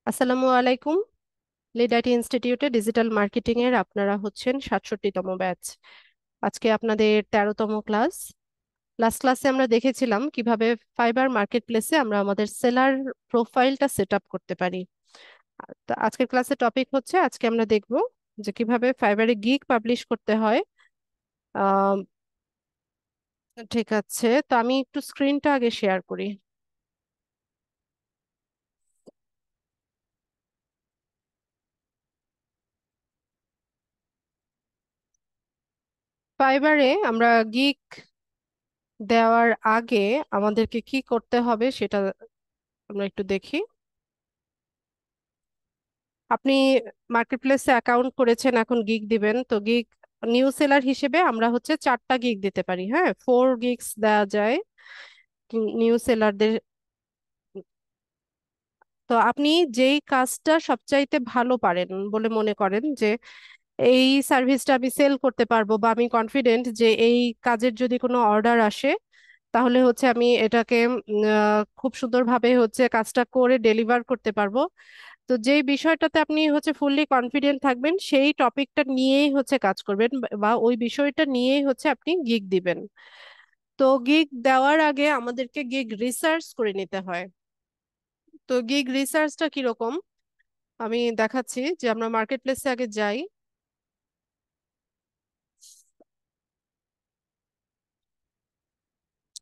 আসসালামু আলাইকুম। Lead IT ইনস্টিটিউটে ডিজিটাল মার্কেটিং এর আপনারা হচ্ছেন 67তম ব্যাচ। আজকে আপনাদের 13তম ক্লাস। লাস্ট ক্লাসে আমরা দেখেছিলাম কিভাবে ফাইবার মার্কেট প্লেসে আমরা আমাদের সেলার প্রোফাইলটা সেট আপ করতে পারি। তো আজকের ক্লাসের টপিক হচ্ছে, আজকে আমরা দেখব যে কিভাবে ফাইবারে গিগ পাবলিশ করতে হয়। আহ ঠিক আছে, তো আমি একটু স্ক্রিনটা আগে শেয়ার করি। ফাইবারে আমরা গিগ দেওয়ার আগে আমাদেরকে কি করতে হবে সেটা আমরা একটু দেখি। আপনি মার্কেট প্লেসে অ্যাকাউন্ট করেছেন, এখন গিগ দিবেন, তো গিগ নিউ সেলার হিসেবে আমরা হচ্ছে 4টা গিগ দিতে পারি। হ্যাঁ, 4 গিগস দেওয়া যায় নিউ সেলারদের। তো আপনি যেই কাজটা সবচাইতে ভালো পারেন বলে মনে করেন যে এই সার্ভিসটা আমি সেল করতে পারবো, বা আমি কনফিডেন্ট যে এই কাজের যদি কোনো অর্ডার আসে তাহলে হচ্ছে আমি এটাকে খুব সুন্দরভাবে হচ্ছে কাজটা করে ডেলিভার করতে পারবো। তো যেই বিষয়টাতে আপনি হচ্ছে ফুললি কনফিডেন্ট থাকবেন সেই টপিকটা নিয়েই হচ্ছে কাজ করবেন, বা ওই বিষয়টা নিয়েই হচ্ছে আপনি গিগ দিবেন। তো গিগ দেওয়ার আগে আমাদেরকে গিগ রিসার্চ করে নিতে হয়। তো গিগ রিসার্চটা কিরকম আমি দেখাচ্ছি, যে আমরা মার্কেট প্লেসে আগে যাই।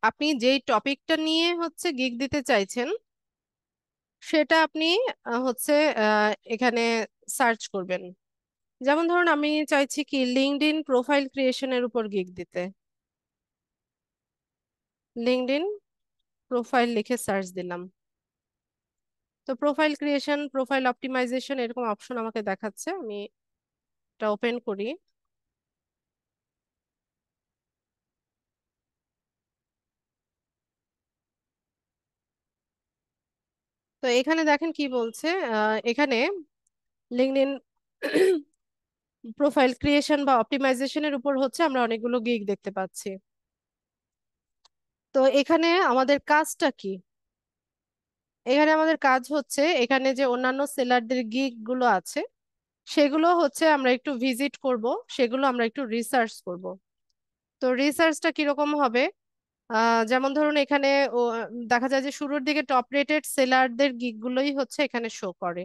আপনি যেই টপিকটা নিয়ে হচ্ছে গিগ দিতে চাইছেন সেটা আপনি হচ্ছে এখানে সার্চ করবেন। যেমন ধরুন আমি চাইছি কি লিঙ্কডইন প্রোফাইল ক্রিয়েশনের উপর গিগ দিতে। লিঙ্কডইন প্রোফাইল লিখে সার্চ দিলাম। তো প্রোফাইল ক্রিয়েশন, প্রোফাইল অপটিমাইজেশন এরকম অপশন আমাকে দেখাচ্ছে। আমি এটা ওপেন করি। তো এখানে দেখেন কি বলছে। এখানে লিঙ্কডইন প্রোফাইল ক্রিয়েশন বা অপটিমাইজেশনের উপর হচ্ছে আমরা অনেকগুলো গিগ দেখতে পাচ্ছি। তো এখানে আমাদের কাজটা কি? এখানে আমাদের কাজ হচ্ছে এখানে যে অন্যান্য সেলারদের গিগ গুলো আছে সেগুলো হচ্ছে আমরা একটু ভিজিট করব, সেগুলো আমরা একটু রিসার্চ করব। তো রিসার্চটা কিরকম হবে? যেমন ধরুন এখানে দেখা যায় যে শুরুর দিকে টপ রেটেড সেলারদের গিগ গুলোই হচ্ছে এখানে শো করে।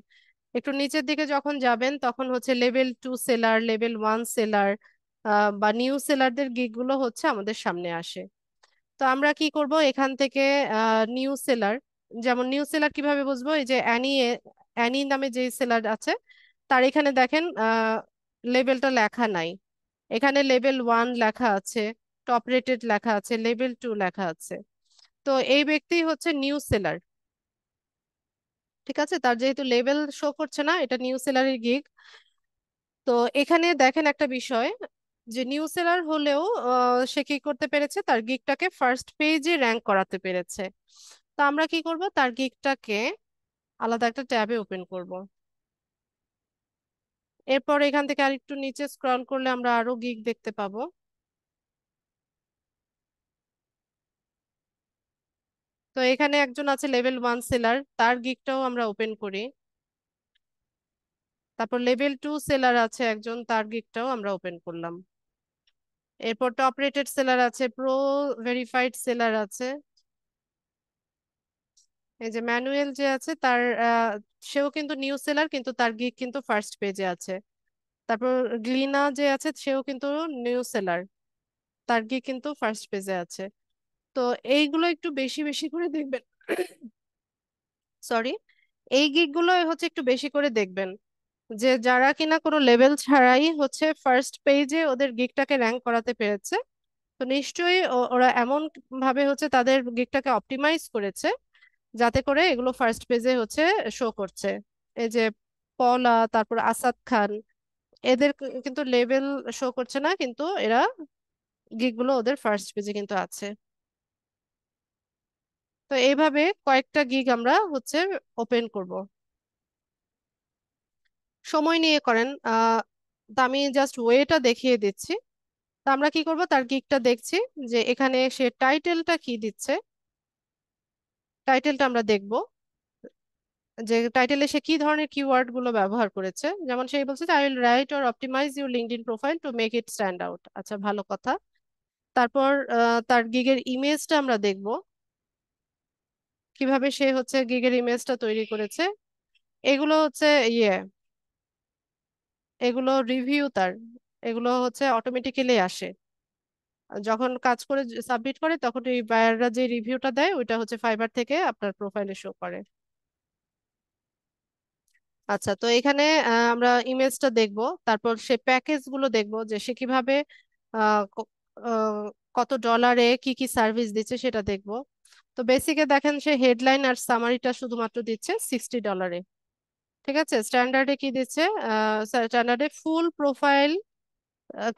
একটু নিচের দিকে যখন যাবেন তখন হচ্ছে লেভেল 2 সেলার, লেভেল 1 সেলার বা নিউ সেলারদের গিগ গুলো হচ্ছে আমাদের সামনে আসে। তো আমরা কি করব এখান থেকে নিউ সেলার, যেমন নিউ সেলার কিভাবে বুঝবো? এই যে অ্যানি, অ্যানি নামে যে সেলার আছে তার এখানে দেখেন লেভেলটা লেখা নাই। এখানে লেভেল 1 লেখা আছে, টপ রেটেড লেখা আছে, লেভেল 2 লেখা আছে। তো এই ব্যক্তি হচ্ছে নিউ সেলার। ঠিক আছে, তার যেহেতু লেভেল শো করছে না, এটা নিউ সেলারের গিগ। তো এখানে দেখেন একটা বিষয়, যে নিউ সেলার হলেও সে কি করতে পেরেছে, তার গিগটাকে ফার্স্ট পেজে র্যাঙ্ক করাতে পেরেছে। তো আমরা কি করব, তার গিগটাকে আলাদা একটা ট্যাবে ওপেন করব। এরপর এখান থেকে আরেকটু নিচে স্ক্রল করলে আমরা আরো গিগ দেখতে পাবো। তো এখানে একজন আছে লেভেল 1 সেলার, তার গিগটাও আমরা ওপেন করি। তারপর লেভেল 2 সেলার আছে একজন, তার গিগটাও আমরা ওপেন করলাম। এরপর টপ রেটেড সেলার আছে, প্রো ভেরিফাইড সেলার আছে। এই যে ম্যানুয়েল যে আছে তার সেও কিন্তু নিউ সেলার, কিন্তু তার গিগ কিন্তু ফার্স্ট পেজে আছে। তারপর গ্লিনা যে আছে সেও কিন্তু নিউ সেলার, তার গিগ কিন্তু ফার্স্ট পেজে আছে। তো এইগুলো একটু বেশি বেশি করে দেখবেন। সরি, এই গিগ গুলো হচ্ছে একটু বেশি করে দেখবেন, যে যারা কিনা কোনো লেভেল ছাড়াই হচ্ছে ফার্স্ট পেজে ওদের গিগটাকে র্যাঙ্ক করাতে পেরেছে। তো নিশ্চয়ই ওরা এমন ভাবে হচ্ছে তাদের গিগটাকে অপটিমাইজ করেছে যাতে করে এগুলো ফার্স্ট পেজে হচ্ছে শো করছে। এই যে পলা, তারপর আসাদ খান, এদের কিন্তু লেভেল শো করছে না, কিন্তু এরা গিগ গুলো ওদের ফার্স্ট পেজে কিন্তু আছে। তো এইভাবে কয়েকটা গিগ আমরা হচ্ছে ওপেন করব। সময় নিয়ে করেন। তো আমি জাস্ট ওয়েটা দেখিয়ে দিচ্ছি। তো আমরা কি করব, তার গিগটা দেখছি যে এখানে সে টাইটেলটা কি দিচ্ছে, টাইটেলটা আমরা দেখব। যে টাইটেলে সে কি ধরনের কিওয়ার্ড গুলো ব্যবহার করেছে, যেমন সে বলছে যে I will write or optimise your LinkedIn profile to make it stand out. আচ্ছা, ভালো কথা। তারপর তার গিগের ইমেজটা আমরা দেখব, কিভাবে সে হচ্ছে গিগের ইমেজটা তৈরি করেছে। এগুলো হচ্ছে ইয়ে এগুলো রিভিউ তার, এগুলো হচ্ছে অটোমেটিক্যালি আসে যখন কাজ করে সাবমিট করে, তখন এই বায়াররা যে রিভিউটা দেয় ওইটা হচ্ছে ফাইবার থেকে আপনার প্রোফাইলে শো করে। আচ্ছা, তো এখানে আমরা ইমেজটা দেখব, তারপর সে প্যাকেজ গুলো দেখব যে সে কিভাবে আহ, ক- আহ, কত ডলারে কি কি সার্ভিস দিচ্ছে সেটা দেখব। তো বেসিকে দেখেন সে হেডলাইন আর সামারিটা শুধুমাত্র দিচ্ছে $60। ঠিক আছে, স্ট্যান্ডার্ডে কি দিচ্ছে? স্ট্যান্ডার্ডে ফুল প্রোফাইল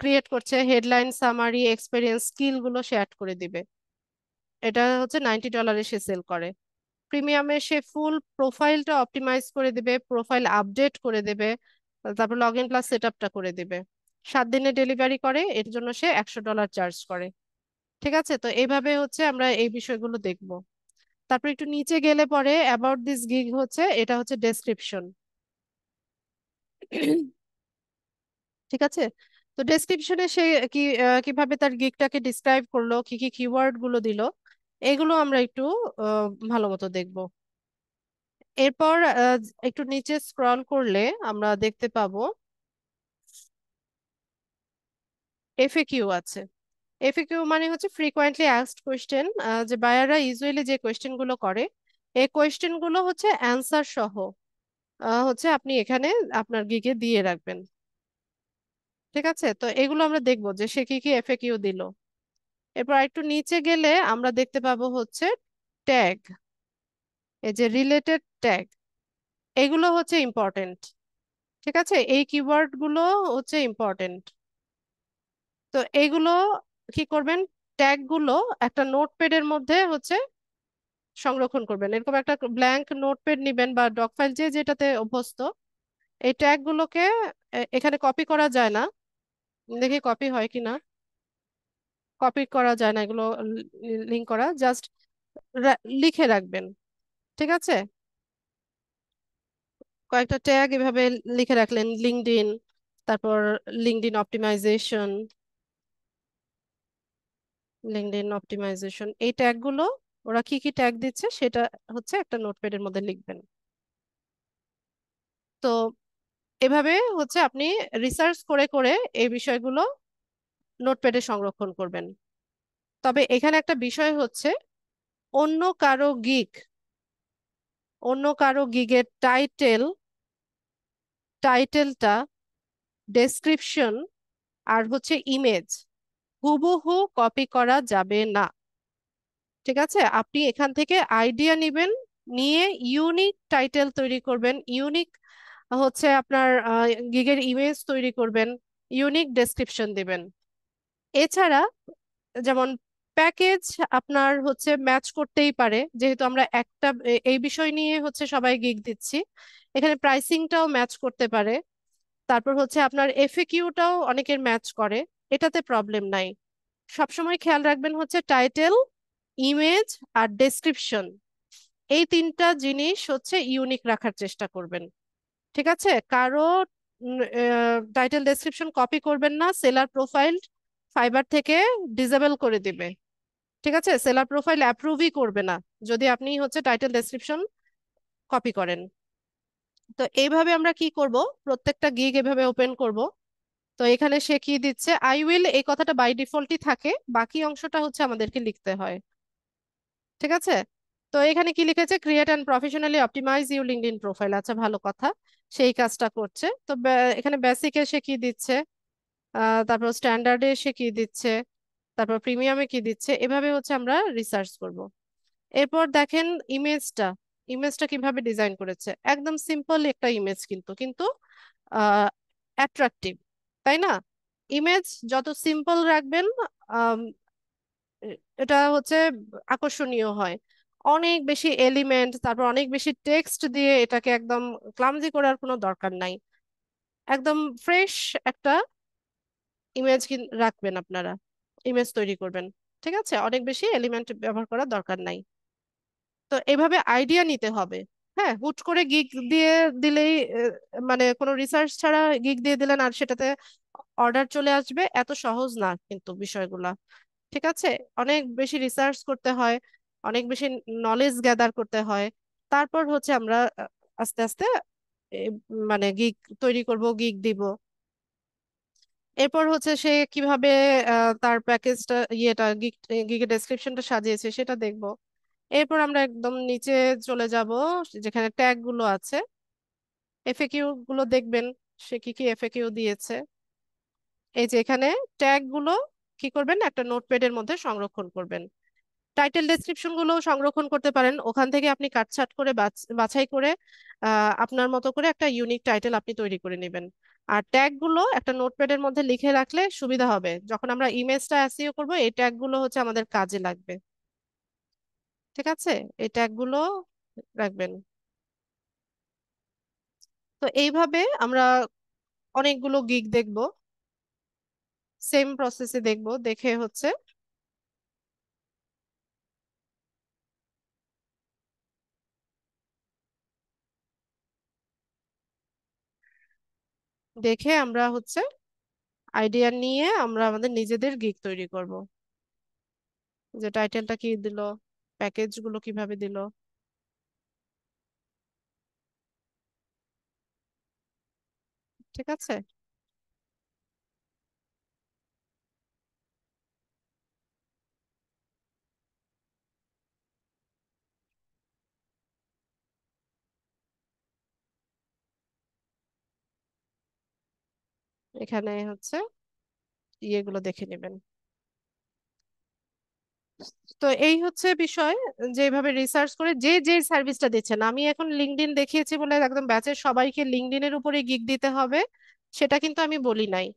ক্রিয়েট করছে, হেডলাইন সামারি এক্সপেরিয়েন্স স্কিল গুলো সে অ্যাড করে দিবে। এটা হচ্ছে $90 সে সেল করে। প্রিমিয়ামে সে ফুল প্রোফাইলটা অপটিমাইজ করে দিবে, প্রোফাইল আপডেট করে দেবে, তারপর লগ ইন প্লাস সেট আপটা করে দিবে। 7 দিনে ডেলিভারি করে, এর জন্য সে $100 চার্জ করে। ঠিক আছে, তো এইভাবে হচ্ছে আমরা এই বিষয়গুলো দেখব। তারপর একটু নিচে গেলে পরে অ্যাবাউট দিস গিগ হচ্ছে, এটা হচ্ছে ডেসক্রিপশন। ঠিক আছে, তো ডেসক্রিপশনে সে কি কিভাবে তার গিগটাকে ডিসক্রাইব করলো, কি কি কিওয়ার্ড গুলো দিল, এগুলো আমরা একটু ভালো মতো দেখবো। এরপর একটু নিচে স্ক্রল করলে আমরা দেখতে পাবো এফএকিউ আছে। এফএকিউ মানে হচ্ছে ফ্রিকোয়েন্টলি আস্কড কোয়েশ্চেন, যে বায়াররা ইউজুয়ালি যে কোয়েশ্চেন গুলো করে, এই কোয়েশ্চেন গুলো হচ্ছে অ্যান্সার সহ হচ্ছে আপনি এখানে আপনার গিগে দিয়ে রাখবেন। ঠিক আছে, তো এগুলো আমরা দেখবো যে সে কি কি এফএকিউ দিল। এরপর একটু নিচে গেলে আমরা দেখতে পাবো হচ্ছে ট্যাগ, এই যে রিলেটেড ট্যাগ, এগুলো হচ্ছে ইম্পর্টেন্ট। ঠিক আছে, এই কিওয়ার্ড গুলো হচ্ছে ইম্পর্টেন্ট। তো এইগুলো কি করবেন, ট্যাগ গুলো একটা নোটপ্যাডের মধ্যে হচ্ছে সংরক্ষণ করবেন। এরকম একটা ব্ল্যাঙ্ক নোটপ্যাড নিবেন বা ডক ফাইল, যে যেটাতে অভ্যস্ত। এই ট্যাগ গুলোকে এখানে কপি করা যায় না, দেখি কপি হয় কিনা। কপি করা যায় না, এগুলো লিঙ্ক করা, জাস্ট লিখে রাখবেন। ঠিক আছে, কয়েকটা ট্যাগ এভাবে লিখে রাখলেন, লিঙ্কডইন, তারপর লিঙ্কডইন অপটিমাইজেশন, লিঙ্কডইন অপটিমাইজেশন, এই ট্যাগগুলো ওরা কি কি ট্যাগ দিচ্ছে সেটা হচ্ছে একটা নোটপ্যাডের মধ্যে লিখবেন। তো এভাবে হচ্ছে আপনি রিসার্চ করে করে এই বিষয়গুলো নোটপ্যাডে সংরক্ষণ করবেন। তবে এখানে একটা বিষয় হচ্ছে, অন্য কারো গিগ, অন্য কারো গিগের টাইটেলটা, ডেসক্রিপশন আর হচ্ছে ইমেজ হুবহু কপি করা যাবে না। ঠিক আছে, আপনি এখান থেকে আইডিয়া নিবেন, নিয়ে ইউনিক টাইটেল তৈরি করবেন, ইউনিক হচ্ছে আপনার গিগের ইমেজ তৈরি করবেন, ইউনিক ডেসক্রিপশন দিবেন। এছাড়া যেমন প্যাকেজ আপনার হচ্ছে ম্যাচ করতেই পারে, যেহেতু আমরা একটা এই বিষয় নিয়ে হচ্ছে সবাই গিগ দিচ্ছি, এখানে প্রাইসিংটাও ম্যাচ করতে পারে। তারপর হচ্ছে আপনার এফএকিউটাও অনেকের ম্যাচ করে, এটাতে প্রবলেম নাই। সবসময় খেয়াল রাখবেন হচ্ছে টাইটেল, ইমেজ আর ডেসক্রিপশন, এই তিনটা জিনিস হচ্ছে ইউনিক রাখার চেষ্টা করবেন। ঠিক আছে, কারো টাইটেল ডেসক্রিপশন কপি করবেন না, সেলার প্রোফাইল ফাইবার থেকে ডিসেবল করে দিবে। ঠিক আছে, সেলার প্রোফাইল অ্যাপ্রুভই করবে না যদি আপনি হচ্ছে টাইটেল ডেসক্রিপশন কপি করেন। তো এইভাবে আমরা কি করব, প্রত্যেকটা গিগ এভাবে ওপেন করব। তো এখানে সে কি দিচ্ছে, আই উইল, এই কথাটা বাই ডিফল্টই থাকে, বাকি অংশটা হচ্ছে আমাদেরকে লিখতে হয়। ঠিক আছে, তো এখানে কি লিখেছে, create and professionally optimise your LinkedIn profile. আচ্ছা, ভালো কথা, সেই কাজটা করছে। তো এখানে বেসিকে সে কি দিচ্ছে, তারপর স্ট্যান্ডার্ডে সে কি দিচ্ছে, তারপর প্রিমিয়ামে কি দিচ্ছে, এভাবে হচ্ছে আমরা রিসার্চ করব। এরপর দেখেন ইমেজটা, ইমেজটা কিভাবে ডিজাইন করেছে, একদম সিম্পল একটা ইমেজ, কিন্তু কিন্তু অ্যাট্রাকটিভ, তাই না? ইমেজ যত সিম্পল রাখবেন আম, এটা হচ্ছে আকর্ষণীয় হয়। অনেক বেশি এলিমেন্ট, তারপর অনেক বেশি টেক্সট দিয়ে এটাকে একদম ক্লামজি করার কোনো দরকার নাই। একদম ফ্রেশ একটা ইমেজ রাখবেন আপনারা, ইমেজ তৈরি করবেন। ঠিক আছে, অনেক বেশি এলিমেন্ট ব্যবহার করার দরকার নাই। তো এভাবে আইডিয়া নিতে হবে। হ্যাঁ, হুট করে গিগ দিয়ে দিলেই মানে কোনো রিসার্চ ছাড়া গিগ দিয়ে দিলেন আর সেটাতে অর্ডার চলে আসবে, এত সহজ না কিন্তু বিষয়গুলা। ঠিক আছে, অনেক বেশি রিসার্চ করতে হয়, অনেক বেশি নলেজ গ্যাদার করতে হয়। তারপর হচ্ছে আমরা আস্তে আস্তে এ, মানে গিগ তৈরি করব, গিগ দিব। এরপর হচ্ছে সে কিভাবে তার প্যাকেজটা ইয়েটা গিগের ডেসক্রিপশনটা সাজিয়েছে সেটা দেখব। এরপর আমরা একদম নিচে চলে যাব, যেখানে ট্যাগ গুলো আছে, এফএকিউ গুলো দেখবেন, সে কি কি এফএকিউ দিয়েছে। এই যে এখানে ট্যাগ গুলো কি করবেন, একটা নোটপ্যাডের মধ্যে সংরক্ষণ করবেন। টাইটেল ডেসক্রিপশন গুলো সংরক্ষণ করতে পারেন, ওখান থেকে আপনি কাটছাঁট করে বাছাই করে আপনার মতো করে একটা ইউনিক টাইটেল আপনি তৈরি করে নেবেন। আর ট্যাগ গুলো একটা নোটপ্যাডের মধ্যে লিখে রাখলে সুবিধা হবে, যখন আমরা ইমেজটা এসইও করব এই ট্যাগ গুলো হচ্ছে আমাদের কাজে লাগবে। ঠিক আছে, এই ট্যাগ গুলো রাখবেন। তো এইভাবে আমরা অনেকগুলো গিগ দেখব, সেম প্রসেসে দেখব, দেখে হচ্ছে দেখে আমরা হচ্ছে আইডিয়া নিয়ে আমরা আমাদের নিজেদের গিগ তৈরি করব। যে টাইটেলটা কি দিল, প্যাকেজ গুলো কিভাবে দিল। ঠিক আছে, এখানে হচ্ছে ইয়েগুলো দেখে নেবেন। তো এই হচ্ছে বিষয়, যেভাবে রিসার্চ করে যে যে সার্ভিসটা দিচ্ছেন, আমি এখন লিঙ্কডইন দেখিয়েছি বলে একদম ব্যাচের সবাইকে লিঙ্কডইনের উপরে গিগ দিতে হবে সেটা কিন্তু আমি বলি নাই।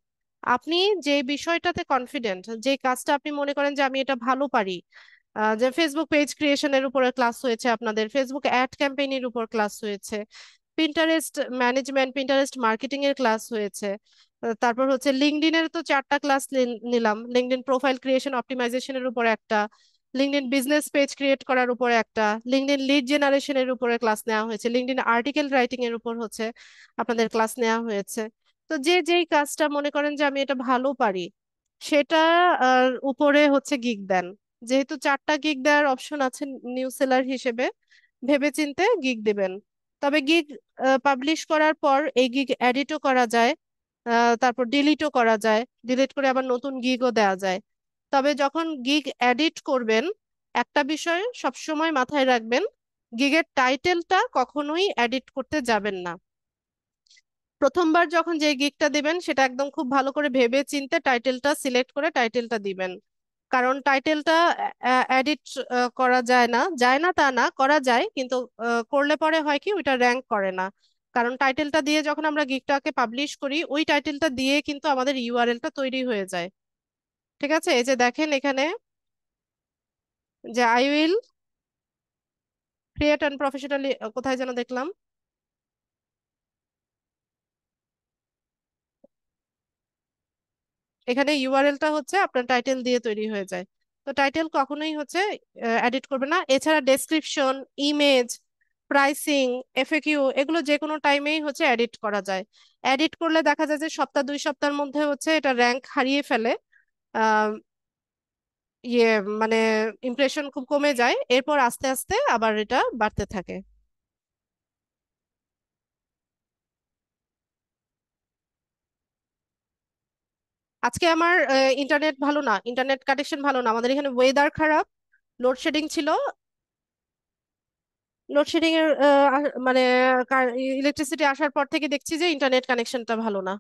আপনি যে বিষয়টাতে কনফিডেন্ট, যে কাজটা আপনি মনে করেন যে আমি এটা ভালো পারি, যে ফেসবুক পেজ ক্রিয়েশনের উপরে ক্লাস হয়েছে, আপনাদের ফেসবুক অ্যাড ক্যাম্পেইনের উপর ক্লাস হয়েছে, পিন্টারেস্ট ম্যানেজমেন্ট, পিন্টারেস্ট মার্কেটিং এর ক্লাস হয়েছে, তারপর হচ্ছে লিঙ্কডইনের তো 4টা ক্লাস নিলাম, লিঙ্কডইন প্রোফাইল ক্রিয়েশন অপটিমাইজেশনের উপর একটা, লিঙ্কডইন বিজনেস পেজ ক্রিয়েট করার উপর একটা, লিঙ্কডইন লিড জেনারেশনের উপরে ক্লাস নেওয়া হয়েছে, লিঙ্কডইন আর্টিকেল রাইটিং এর উপর হচ্ছে আপনাদের ক্লাস নেওয়া হয়েছে। তো যে যেই কাজটা মনে করেন যে আমি এটা ভালো পারি সেটা উপরে হচ্ছে গিগ দেন। যেহেতু 4টা গিগ দেওয়ার অপশন আছে নিউ সেলার হিসেবে, ভেবেচিন্তে গিগ দিবেন। তবে গিগ পাবলিশ করার পর এই গিগ এডিটও করা যায়, তারপর ডিলিটও করা যায়, ডিলিট করে আবার নতুন গিগও দেওয়া যায়। তবে যখন গিগ এডিট করবেন একটা বিষয় সবসময় মাথায় রাখবেন, গিগের টাইটেলটা কখনোই এডিট করতে যাবেন না। প্রথমবার যখন যে গিগটা দিবেন সেটা একদম খুব ভালো করে ভেবে চিন্তে টাইটেলটা সিলেক্ট করে টাইটেলটা দিবেন। কারণ টাইটেলটা এডিট করা যায় না, যায় না তা না, করা যায় কিন্তু করলে পরে হয় কি ওইটা র্যাঙ্ক করে না। কারণ টাইটেলটা দিয়ে যখন আমরা গিগটাকে পাবলিশ করি ওই টাইটেলটা দিয়ে কিন্তু আমাদের ইউআরএলটা তৈরি হয়ে যায়। ঠিক আছে, এই যে দেখেন এখানে যে I will create and professionally, কোথায় যেন দেখলাম, এখানে ইউআরএলটা হচ্ছে আপনার টাইটেল দিয়ে তৈরি হয়ে যায়। তো টাইটেল কখনোই হচ্ছে এডিট করবে না। এছাড়া ডেসক্রিপশন, ইমেজ, প্রাইসিং, এফএকিউ এগুলো যে কোনো টাইমেই হচ্ছে এডিট করা যায়। এডিট করলে দেখা যায় যে সপ্তাহ 2 সপ্তাহের মধ্যে হচ্ছে এটা র্যাঙ্ক হারিয়ে ফেলে, আহ, ইয়ে মানে ইমপ্রেশন খুব কমে যায়, এরপর আস্তে আস্তে আবার এটা বাড়তে থাকে। আজকে আমার ইন্টারনেট ভালো না, ইন্টারনেট কানেকশন ভালো না, আমাদের এখানে ওয়েদার খারাপ, লোডশেডিং ছিল। লোডশেডিং এর মানে ইলেকট্রিসিটি আসার পর থেকে দেখছি যে ইন্টারনেট কানেকশনটা ভালো না।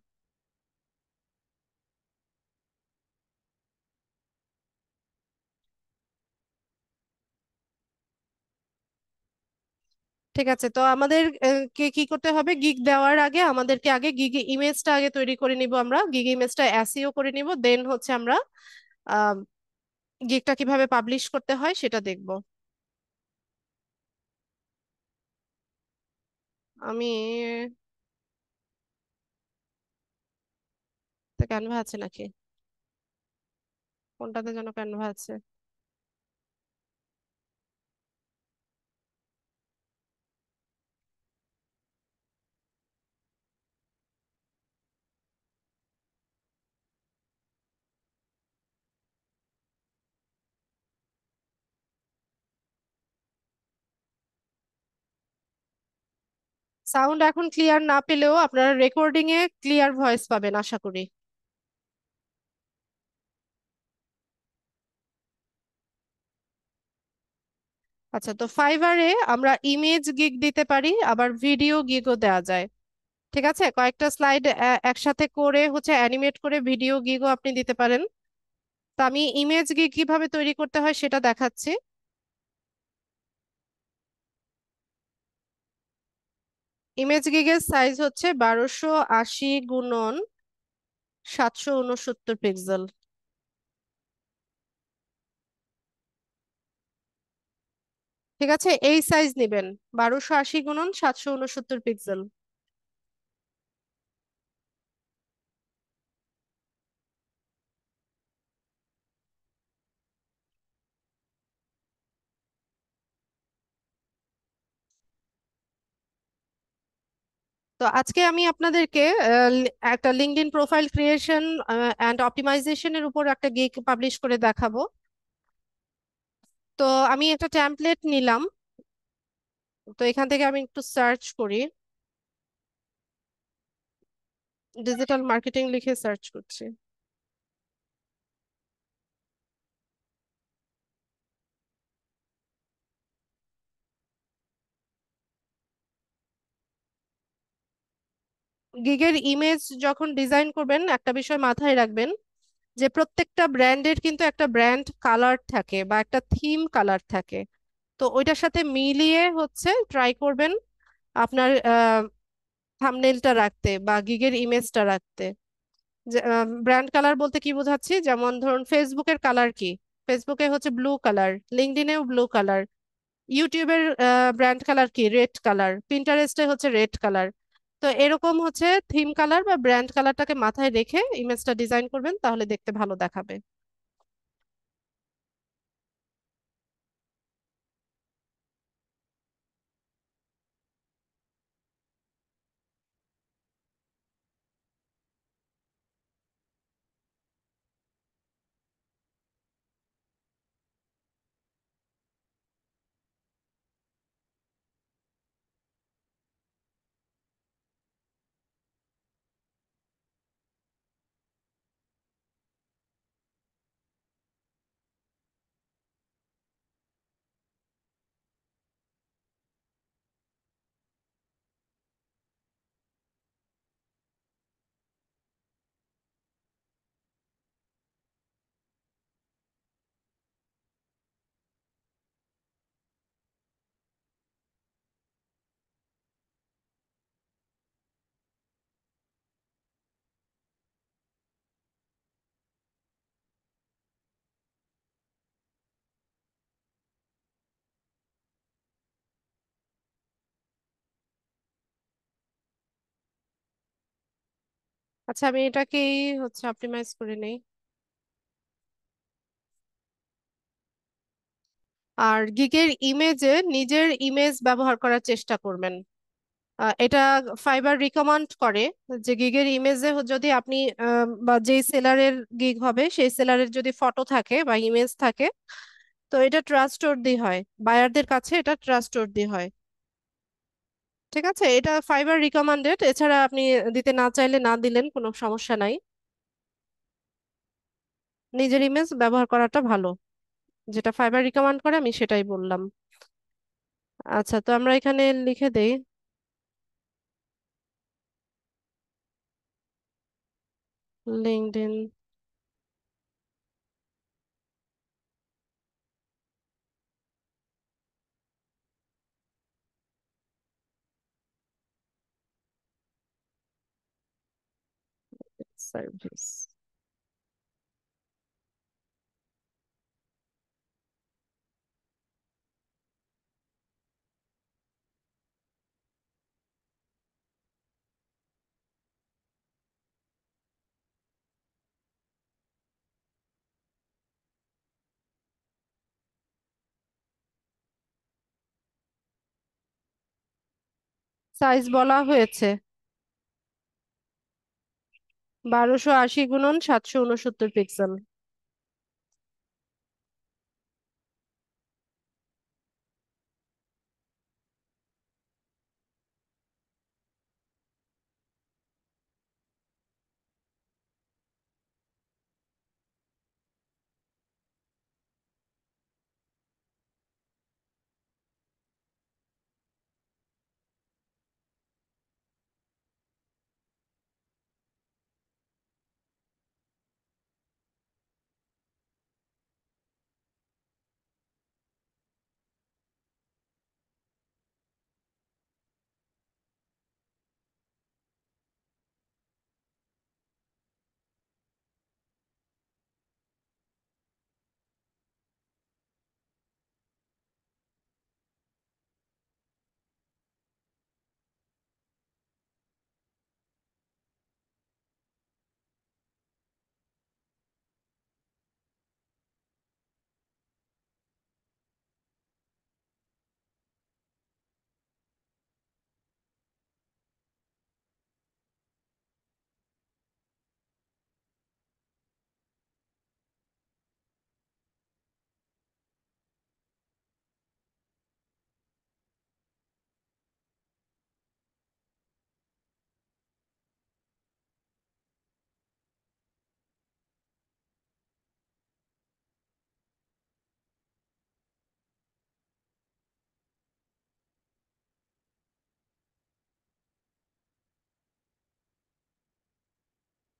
ঠিক আছে, তো আমাদের কে কি করতে হবে, গিগ দেওয়ার আগে আমাদেরকে আগে গিগ ইমেজটা আগে তৈরি করে নিব, আমরা গিগ ইমেজটা এসইও করে নিব, দেন হচ্ছে আমরা গিগটা কিভাবে পাবলিশ করতে হয় সেটা দেখব। আমি তো ক্যানভা আছে নাকি, কোনটাতে যেন ক্যানভা আছে। সাউন্ড এখন ক্লিয়ার না পেলেও আপনারা রেকর্ডিং এ ক্লিয়ার ভয়েস পাবেন আশা করি। আচ্ছা, তো ফাইবারে আমরা ইমেজ গিগ দিতে পারি, আবার ভিডিও গিগও দেওয়া যায়। ঠিক আছে, কয়েকটা স্লাইড একসাথে করে হচ্ছে অ্যানিমেট করে ভিডিও গিগও আপনি দিতে পারেন। তো আমি ইমেজ গিগ কিভাবে তৈরি করতে হয় সেটা দেখাচ্ছি। ইমেজ গিগের সাইজ হচ্ছে 1280 গুণন 769 পিক্সেল। ঠিক আছে, এই সাইজ নেবেন, 1280 গুণন 769 পিক্সেল। তো আজকে আমি আপনাদেরকে একটা লিঙ্কডইন প্রোফাইল ক্রিয়েশন অ্যান্ড অপটিমাইজেশনের উপর একটা গিগ পাবলিশ করে দেখাবো। তো আমি একটা টেমপ্লেট নিলাম। তো এখান থেকে আমি একটু সার্চ করি, ডিজিটাল মার্কেটিং লিখে সার্চ করছি। গিগের ইমেজ যখন ডিজাইন করবেন একটা বিষয় মাথায় রাখবেন, যে প্রত্যেকটা ব্র্যান্ডের কিন্তু একটা ব্র্যান্ড কালার থাকে বা একটা থিম কালার থাকে। তো ওইটার সাথে মিলিয়ে হচ্ছে ট্রাই করবেন আপনার থাম্বনেইলটা রাখতে বা গিগের ইমেজটা রাখতে। ব্র্যান্ড কালার বলতে কি বোঝাচ্ছি, যেমন ধরুন ফেসবুকের কালার কি, ফেসবুকে হচ্ছে ব্লু কালার, লিঙ্কডইনেও ব্লু কালার, ইউটিউবের ব্র্যান্ড কালার কি, রেড কালার, পিন্টারেস্টে হচ্ছে রেড কালার। তো এরকম হচ্ছে থিম কালার বা ব্র্যান্ড কালারটাকে মাথায় রেখে ইমেজটা ডিজাইন করবেন, তাহলে দেখতে ভালো দেখাবে। আচ্ছা, আমি এটাকেই হচ্ছে অপটিমাইজ করে নেই। আর গিগের ইমেজে নিজের ইমেজ ব্যবহার করার চেষ্টা করবেন। এটা ফাইবার রিকমান্ড করে যে গিগের ইমেজে যদি আপনি বা যেই সেলারের গিগ হবে সেই সেলারের যদি ফটো থাকে বা ইমেজ থাকে, তো এটা ট্রাস্টওর্দি হয়, বায়ারদের কাছে এটা ট্রাস্টওর্দি হয়। ঠিক আছে, এটা ফাইবার রিকমান্ডেড, এছাড়া আপনি দিতে না চাইলে না দিলেন, কোনো সমস্যা নাই। নিজের ইমেজ ব্যবহার করাটা ভালো, যেটা ফাইবার রিকমান্ড করে আমি সেটাই বললাম। আচ্ছা, তো আমরা এখানে লিখে দেই লিঙ্কডইন সার্ভিস। সাইজ বলা হয়েছে 1280 গুণন 769 পিক্সেল।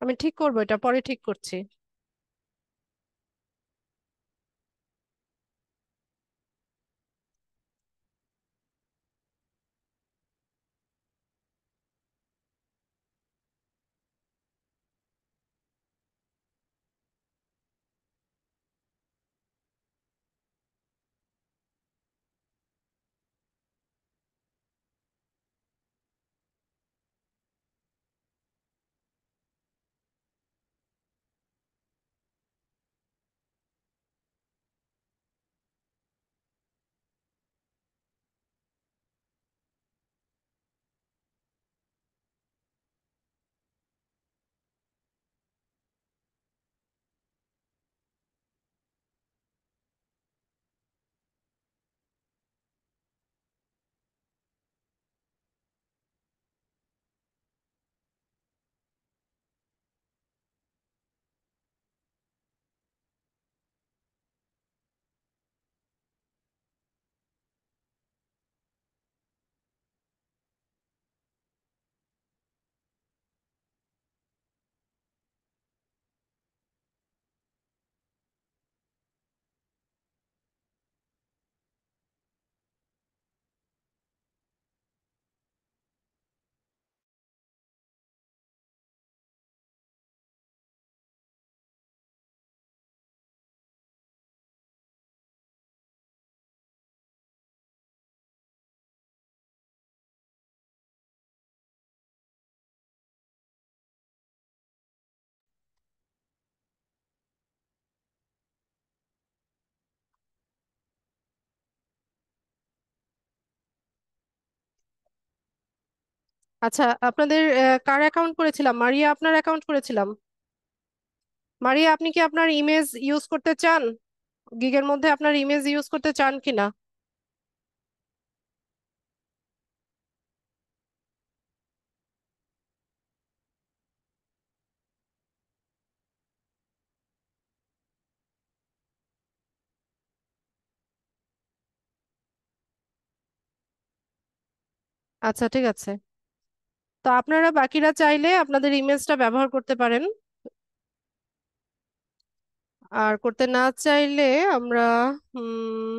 আমি ঠিক করবো, এটা পরে ঠিক করছি। আচ্ছা, আপনাদের কার অ্যাকাউন্ট করেছিলাম? মারিয়া আপনার অ্যাকাউন্ট করেছিলাম। মারিয়া, আপনি কি আপনার ইমেজ ইউজ করতে চান? গিগের মধ্যে আপনার ইমেজ ইউজ করতে চান কিনা? আচ্ছা, ঠিক আছে। তো আপনারা বাকিরা চাইলে আপনাদের ইমেজটা ব্যবহার করতে পারেন। আর করতে না চাইলে আমরা হুম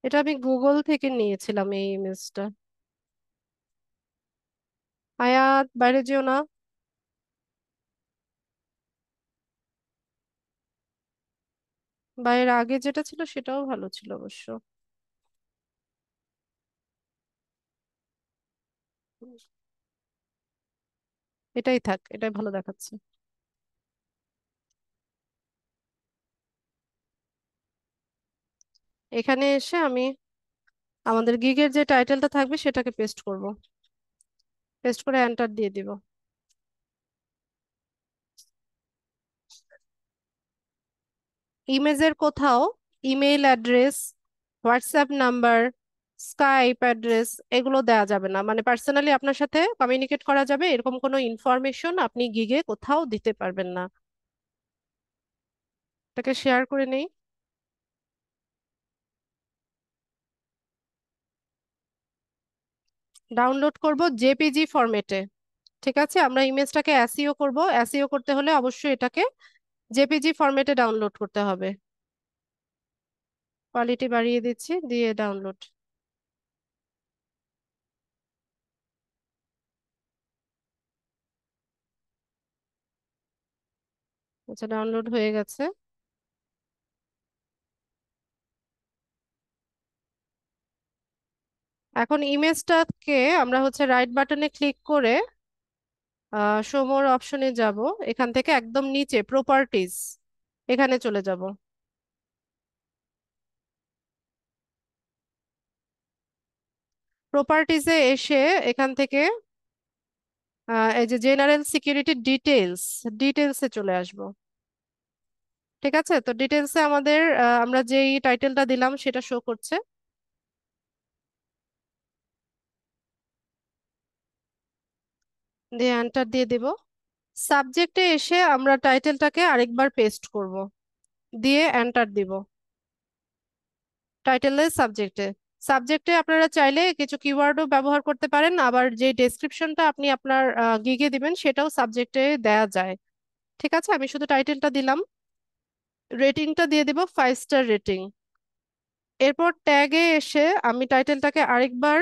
এটা আমি গুগল থেকে নিয়েছিলাম এই ইমেজটা। আয়াত, বাইরে যেও না। বাইরের আগে যেটা ছিল সেটাও ভালো ছিল অবশ্য। এটাই থাক, এটাই ভালো দেখাচ্ছে। এখানে এসে আমি আমাদের গিগের যে টাইটেলটা থাকবে সেটাকে পেস্ট করব। পেস্ট করে এন্টার দিয়ে দিব। ইমেজের কোথাও email address, WhatsApp number, Skype address এগুলো দেওয়া যাবে না, মানে পার্সোনালি আপনার সাথে কমিউনিকেট করা যাবে এরকম কোনো ইনফরমেশন আপনি গিগে কোথাও দিতে পারবেন না। এটাকে শেয়ার করে নেই। ডাউনলোড করব জেপিজি ফরম্যাটে। ঠিক আছে, আমরা ইমেজটাকে এসইও করব। এসইও করতে হলে অবশ্যই এটাকে জেপিজি ফরম্যাটে ডাউনলোড করতে হবে। কোয়ালিটি বাড়িয়ে দিচ্ছি, দিয়ে ডাউনলোড। আচ্ছা, ডাউনলোড হয়ে গেছে। এখন ইমেজটাকে আমরা হচ্ছে রাইট বাটনে ক্লিক করে শো মোর অপশনে যাব। এখান থেকে একদম নিচে প্রপার্টিজ এখানে চলে যাব। প্রপার্টিজে এসে এখান থেকে এই যে জেনারেল সিকিউরিটি ডিটেলস, ডিটেলসে চলে আসব। ঠিক আছে, তো ডিটেলসে আমাদের আমরা যেই টাইটেলটা দিলাম সেটা শো করছে। দিয়ে এন্টার দিয়ে দিব। সাবজেক্টে এসে আমরা টাইটেলটাকে আরেকবার পেস্ট করব, দিয়ে এন্টার দিব। টাইটেলের সাবজেক্টে, সাবজেক্টে আপনারা চাইলে কিছু কিওয়ার্ডও ব্যবহার করতে পারেন, আবার যে ডেসক্রিপশনটা আপনি আপনার গিগে দিবেন সেটাও সাবজেক্টে দেয়া যায়। ঠিক আছে, আমি শুধু টাইটেলটা দিলাম। রেটিংটা দিয়ে দিব 5 স্টার রেটিং। এরপর ট্যাগে এসে আমি টাইটেলটাকে আরেকবার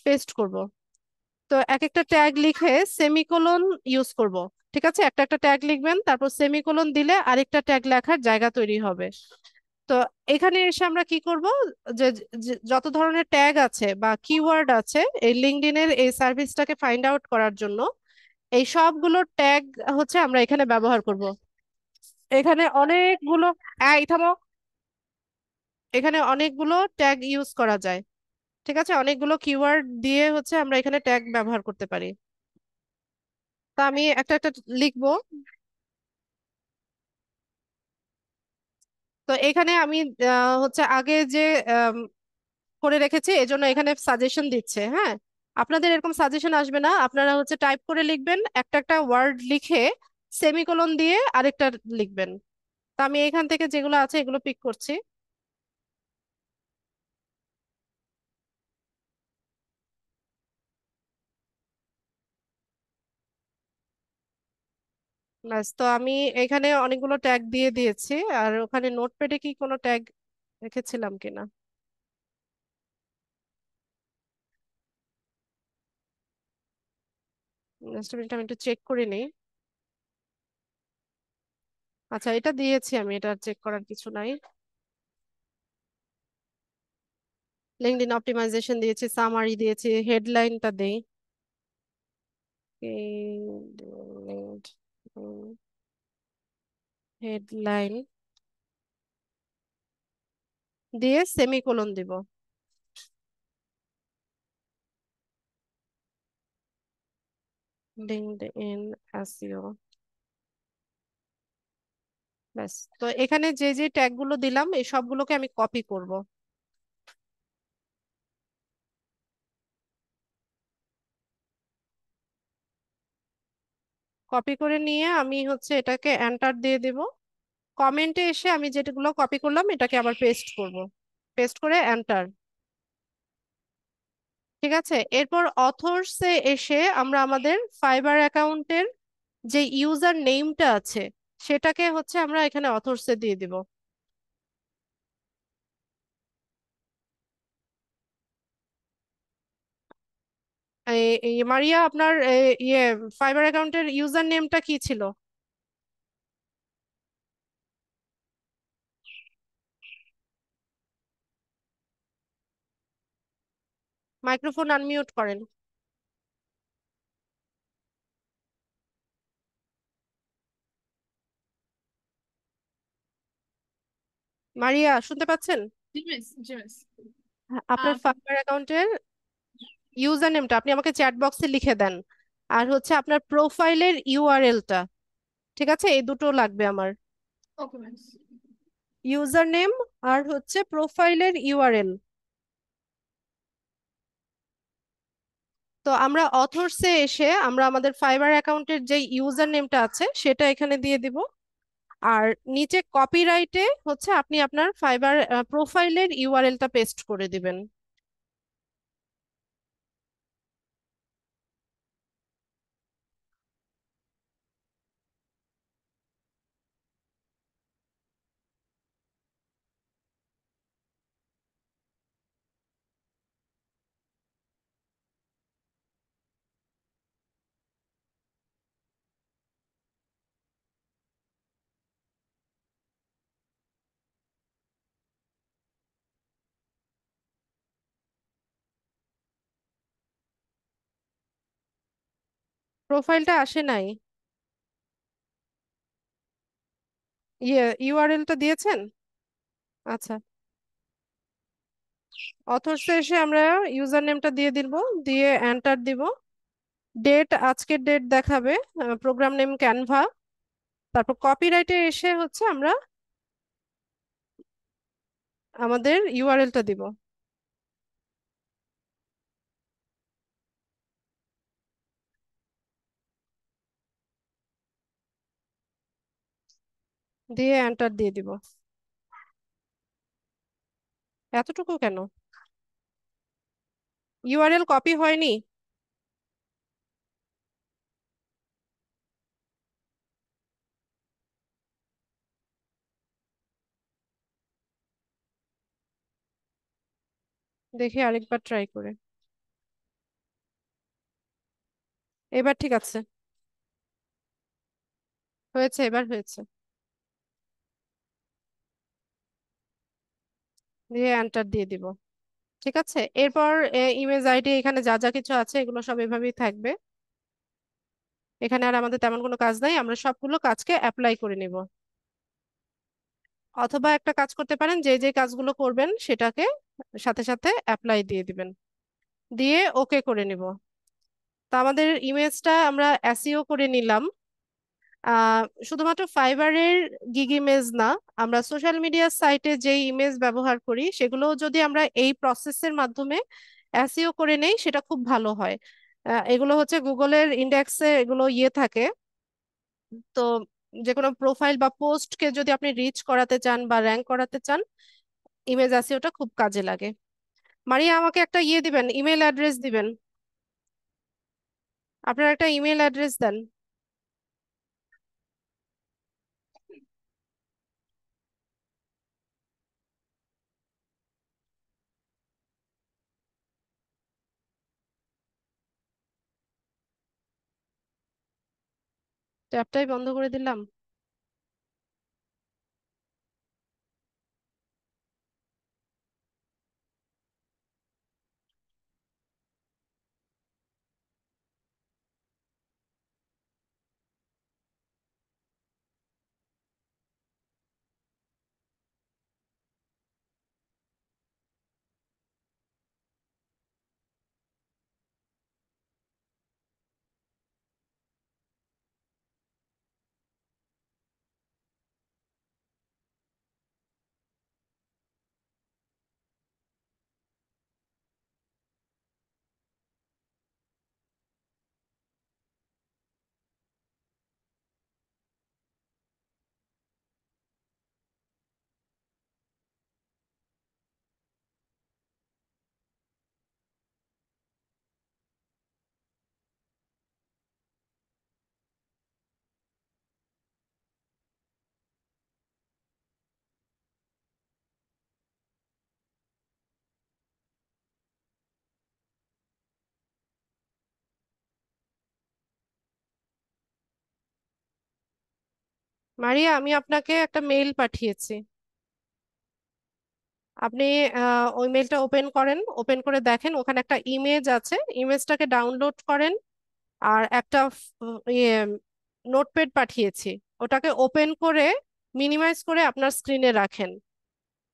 পেস্ট করব। তো এক একটা ট্যাগ লিখে সেমিকোলন ইউজ করব। ঠিক আছে, একটা একটা ট্যাগ লিখবেন, তারপর সেমিকোলন দিলে আরেকটা ট্যাগ লেখার জায়গা তৈরি হবে। তো এখানে এসে আমরা কি করব, যে যত ধরনের ট্যাগ আছে বা কিওয়ার্ড আছে এই লিঙ্কডইনের এই সার্ভিসটাকে ফাইন্ড আউট করার জন্য, এই সবগুলো ট্যাগ হচ্ছে আমরা এখানে ব্যবহার করব। এখানে অনেকগুলো, এই থামো, এখানে অনেকগুলো ট্যাগ ইউজ করা যায়। ঠিক আছে, অনেকগুলো কিওয়ার্ড দিয়ে হচ্ছে আমরা এখানে ট্যাগ ব্যবহার করতে পারি। তা আমি একটা একটা লিখবো। তো এখানে আমি হচ্ছে আগে যে আম, করে রেখেছি এজন্য এখানে সাজেশন দিচ্ছে। হ্যাঁ, আপনাদের এরকম সাজেশন আসবে না, আপনারা হচ্ছে টাইপ করে লিখবেন, একটা একটা ওয়ার্ড লিখে সেমিকোলন দিয়ে আরেকটা লিখবেন। তো আমি এখান থেকে যেগুলো আছে এগুলো পিক করছি। ব্যাস, তো আমি এখানে অনেকগুলো ট্যাগ দিয়ে দিয়েছি। আর ওখানে নোটপ্যাডে কি কোনো ট্যাগ রেখেছিলাম কিনা, জাস্ট মিনিট, আমি একটু চেক করে নিই। আচ্ছা, এটা দিয়েছি আমি, এটা চেক করার কিছু নাই। লিঙ্কডইন অপটিমাইজেশন দিয়েছি, সামারি দিয়েছি, হেডলাইনটা দেই। হেডলাইন দিয়ে সেমিকোলন দিব। LinkedIn SEO. ব্যাস, তো এখানে যে যে ট্যাগ গুলো দিলাম এই সবগুলোকে আমি কপি করব। কপি করে নিয়ে আমি হচ্ছে এটাকে এন্টার দিয়ে দেব। কমেন্টে এসে আমি যেগুলো কপি করলাম এটাকে আবার পেস্ট করব। পেস্ট করে এন্টার। ঠিক আছে, এরপর অথর্সে এসে আমরা আমাদের ফাইবার অ্যাকাউন্টের যে ইউজার নেমটা আছে সেটাকে হচ্ছে আমরা এখানে অথর্সে দিয়ে দিব। মারিয়া, আপনার ইয়ে ফাইবার অ্যাকাউন্টের ইউজার নেমটা কি ছিল? মাইক্রোফোন আনমিউট করেন। মারিয়া, শুনতে পাচ্ছেন? জি মিস, জি মিস। আপনার ফাইবার অ্যাকাউন্টের ইউজার নেমটা আপনি আমাকে চ্যাট বক্সে লিখে দেন। আর হচ্ছে আপনার প্রোফাইলের ইউআরএলটা, ঠিক আছে, এই দুটো লাগবে আমার। ওকে মিস। ইউজার নেম আর হচ্ছে প্রোফাইলের ইউআরএল। তো আমরা অথর্সে এসে আমরা আমাদের ফাইবার অ্যাকাউন্টের যে ইউজার নেমটা আছে সেটা এখানে দিয়ে দিব। আর নিচে কপিরাইটে হচ্ছে আপনি আপনার ফাইবার প্রোফাইলের ইউআরএলটা পেস্ট করে দিবেন। প্রোফাইলটা আসে নাই? ইউআরএলটা দিয়েছেন? আচ্ছা, অথর্সে এসে আমরা ইউজার নেমটা দিয়ে দিব, দিয়ে এন্টার দিব। ডেট আজকের ডেট দেখাবে, প্রোগ্রাম নেম ক্যানভা। তারপর কপিরাইটে এসে হচ্ছে আমরা আমাদের ইউআরএলটা দিব। দিয়ে এন্টার দিয়ে দিব। এতটুকু কেন? ইউআরএল কপি হয়নি? দেখি আরেকবার ট্রাই করে। এবার ঠিক আছে, হয়েছে, এবার হয়েছে। দিয়ে এন্টার দিয়ে দিব। ঠিক আছে, এরপর ইমেজ আইডি এখানে যা যা কিছু আছে এগুলো সব এভাবেই থাকবে। এখানে আর আমাদের তেমন কোনো কাজ নাই, আমরা সবগুলো কাজকে অ্যাপ্লাই করে নিব। অথবা একটা কাজ করতে পারেন, যে যে কাজগুলো করবেন সেটাকে সাথে সাথে অ্যাপ্লাই দিয়ে দিবেন, দিয়ে ওকে করে নিব। তো আমাদের ইমেজটা আমরা এসইও করে নিলাম। আহ শুধুমাত্র ফাইবারের গিগ ইমেজ না, আমরা সোশ্যাল মিডিয়া সাইটে যে ইমেজ ব্যবহার করি সেগুলো যদি আমরা এই প্রসেসের মাধ্যমে এসইও করে নেই সেটা খুব ভালো হয়। এগুলো হচ্ছে গুগলের ইন্ডেক্সে এগুলো ইয়ে থাকে। তো যে কোনো প্রোফাইল বা পোস্টকে যদি আপনি রিচ করাতে চান বা র্যাঙ্ক করাতে চান, ইমেজ এসইওটা খুব কাজে লাগে। মারিয়া, আমাকে একটা ইয়ে দিবেন, ইমেল অ্যাড্রেস দিবেন। আপনার একটা ইমেল অ্যাড্রেস দেন। ট্যাবটাই বন্ধ করে দিলাম। মারিয়া, আমি আপনাকে একটা মেইল পাঠিয়েছি। আপনি ওই মেলটা ওপেন করেন, ওপেন করে দেখেন ওখানে একটা ইমেজ আছে, ইমেজটাকে ডাউনলোড করেন। আর একটা ইয়ে নোটপ্যাড পাঠিয়েছি, ওটাকে ওপেন করে মিনিমাইজ করে আপনার স্ক্রিনে রাখেন।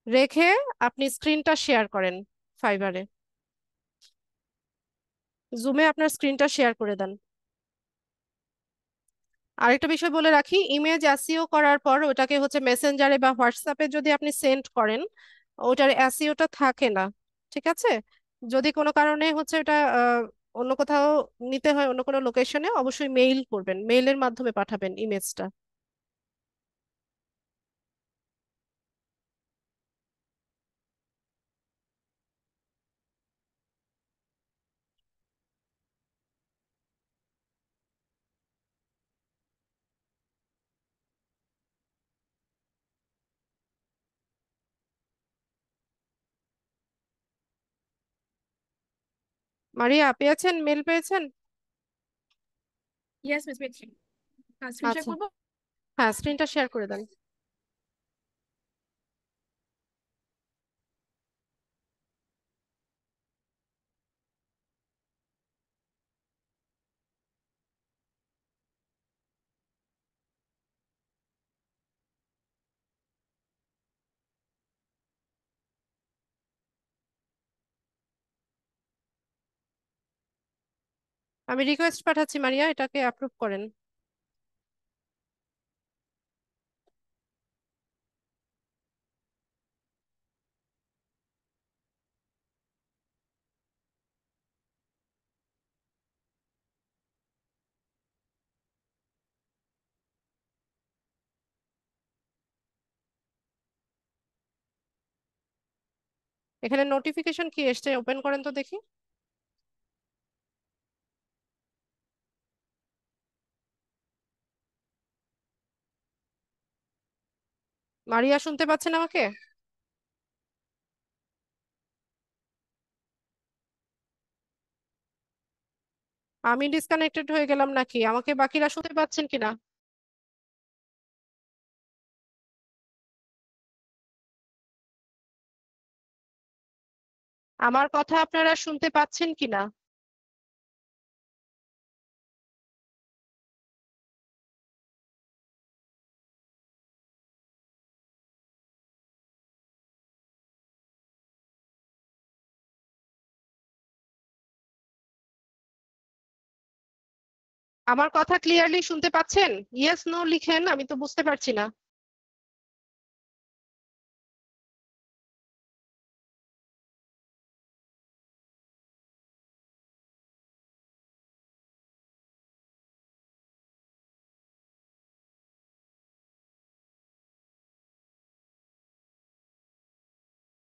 রেখে আপনি স্ক্রিনটা শেয়ার করেন ফাইবারে। জুমে আপনার স্ক্রিনটা শেয়ার করে দেন। আরেকটা বিষয় বলে রাখি, ইমেজ এসইও করার পর ওটাকে হচ্ছে মেসেঞ্জারে বা হোয়াটসঅ্যাপে যদি আপনি সেন্ড করেন, ওটার এসইওটা থাকে না। ঠিক আছে? যদি কোনো কারণে হচ্ছে ওটা অন্য কোথাও নিতে হয়, অন্য কোনো লোকেশনে, অবশ্যই মেইল করবেন, মেইলের মাধ্যমে পাঠাবেন ইমেজটা। মারিয়া, পেয়েছেন? মেল পেয়েছেন? ইয়েস মিস, পেয়েছি। স্ক্রিন শেয়ার আচ্ছা, করবো? হ্যাঁ, স্ক্রিনটা শেয়ার করে দেন। আমি রিকোয়েস্ট পাঠাচ্ছি, মারিয়া, এটাকে অ্যাপ্রুভ করেন। এখানে নোটিফিকেশন কি এসছে? ওপেন করেন তো দেখি। মারিয়া, শুনতে পাচ্ছেন আমাকে? আমি ডিসকানেক্টেড হয়ে গেলাম নাকি? আমাকে বাকিরা শুনতে পাচ্ছেন কিনা? আমার কথা আপনারা শুনতে পাচ্ছেন কিনা? আমার কথা ক্লিয়ারলি শুনতে পাচ্ছেন? ইয়েস নো লিখেন, আমি তো বুঝতে পারছি না।